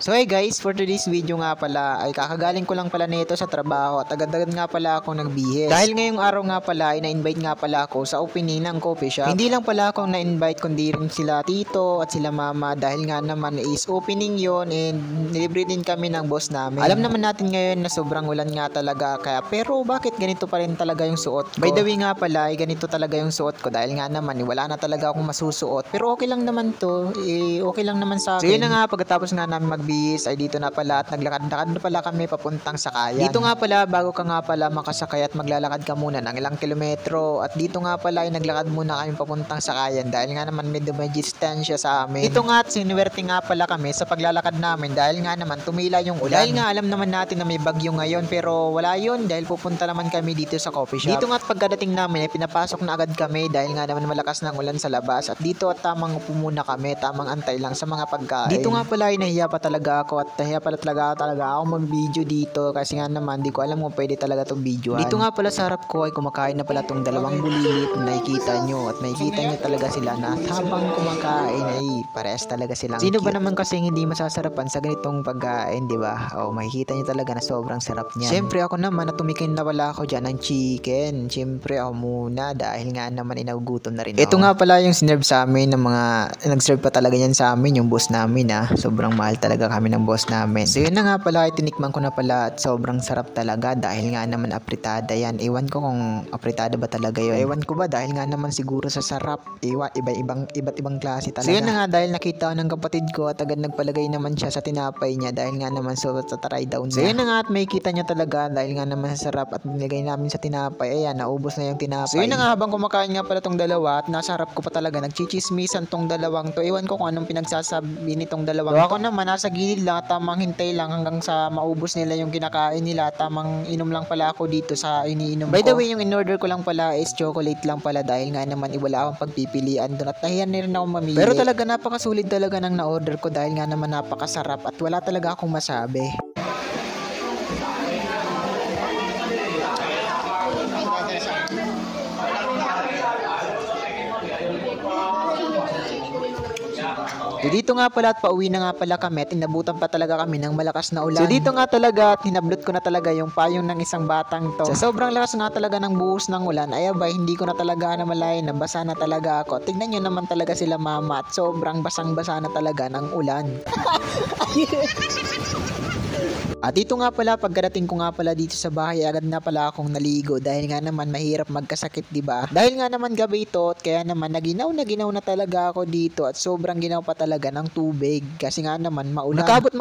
So hey guys, for today's video nga pala ay kakagaling ko lang pala nito sa trabaho at agad-agad nga pala ako nagbihis. Dahil ngayong araw nga pala ay na-invite nga pala ako sa opening ng coffee shop. Hindi lang pala akong na-invite kundi rin sila tito at sila mama dahil nga naman is opening yon and nilibre din kami ng boss namin. Alam naman natin ngayon na sobrang ulan nga talaga kaya pero bakit ganito pa rin talaga yung suot ko? By the way nga pala ay ganito talaga yung suot ko dahil nga naman wala na talaga akong masusuot pero okay lang naman to, okay lang naman sa akin. So yun na nga pagkatapos nga namin magbihis ay dito na pala at naglakad-lakad na pala kami papuntang Sakayan. Dito nga pala bago ka nga pala makasakay at maglalakad ka muna ng ilang kilometro at dito nga pala ay naglakad muna kami papuntang Sakayan dahil nga naman medyo may distansya sa amin. Dito nga at sinuwerte nga pala kami sa paglalakad namin dahil nga naman tumila yung ulan. Dahil nga alam naman natin na may bagyo ngayon pero wala yun dahil pupunta naman kami dito sa coffee shop. Dito nga at pagkadating namin ay pinapasok na agad kami dahil nga naman malakas ng ulan sa labas at dito at tamang upo muna kami, tamang antay lang sa mga pagkain. Dito nga pala ay nahiya pa talaga ako at nahiya pala talaga ako mag-video dito kasi nga naman di ko alam kung pwede talaga itong videoan. Dito nga pala sa harap ko ay kumakain na pala itong dalawang bulilit na nakikita nyo at nakikita nyo talaga sila na habang kumakain ay parehas talaga silang sino ba naman kasi hindi masasarapan sa ganitong pagkain, di ba? O makikita nyo talaga na sobrang sarap niyan. Siyempre ako naman na tumikin na wala ako dyan ng chicken. Siyempre ako muna dahil nga naman inagutom na rin ako. Ito nga pala yung sinerve sa amin ng mga nag-serve pa talaga yan sa amin yung boss namin sobrang mahal talaga kami ng boss namin. So yun na nga pala, tinikman ko na pala at sobrang sarap talaga dahil nga naman apritada yan. Ewan ko kung apritada ba talaga yun. Ewan ko ba dahil nga naman siguro sa sarap. Iba't ibang klase talaga. So yun na nga dahil nakita ko ng kapatid ko at agad nagpalagay naman siya sa tinapay niya dahil nga naman so try down niya. So yun na nga at may kita niya talaga dahil nga naman sa sarap at nilagay namin sa tinapay. Ayan, naubos na yung tinapay. So yun na nga habang kumakain nga pala tong dalawa at nasa harap ko pa talaga nagchichismisan tong dalawang to. Ewan ko kung anong pinagsasabi nitong dalawang. So ako naman nasa gilid lang at tamang hintay lang hanggang sa maubos nila yung kinakain nila. Tamang inom lang pala ako dito sa iniinom ko. By the way, yung in-order ko lang pala is chocolate lang pala dahil nga naman wala akong pagpipilian doon at nahiyan na rin ako mamili. Pero talaga napakasulit talaga ng na-order ko dahil nga naman napakasarap at wala talaga akong masabi. So dito nga pala at pauwi na nga pala kami at inabutan pa talaga kami ng malakas na ulan. So dito nga talaga at hinablot ko na talaga yung payong ng isang batang to. Sa sobrang lakas nga talaga ng buhos ng ulan ay abay hindi ko na talaga namalayan na basa na talaga ako. Tignan nyo naman talaga sila mama at sobrang basang-basa na talaga ng ulan. At dito nga pala pagkarating ko nga pala dito sa bahay agad na pala akong naligo dahil nga naman mahirap magkasakit, di ba? Dahil nga naman gabi ito at kaya naman naginaw na talaga ako dito at sobrang ginaw pa talaga ng tubig kasi nga naman maulan. Nakabot man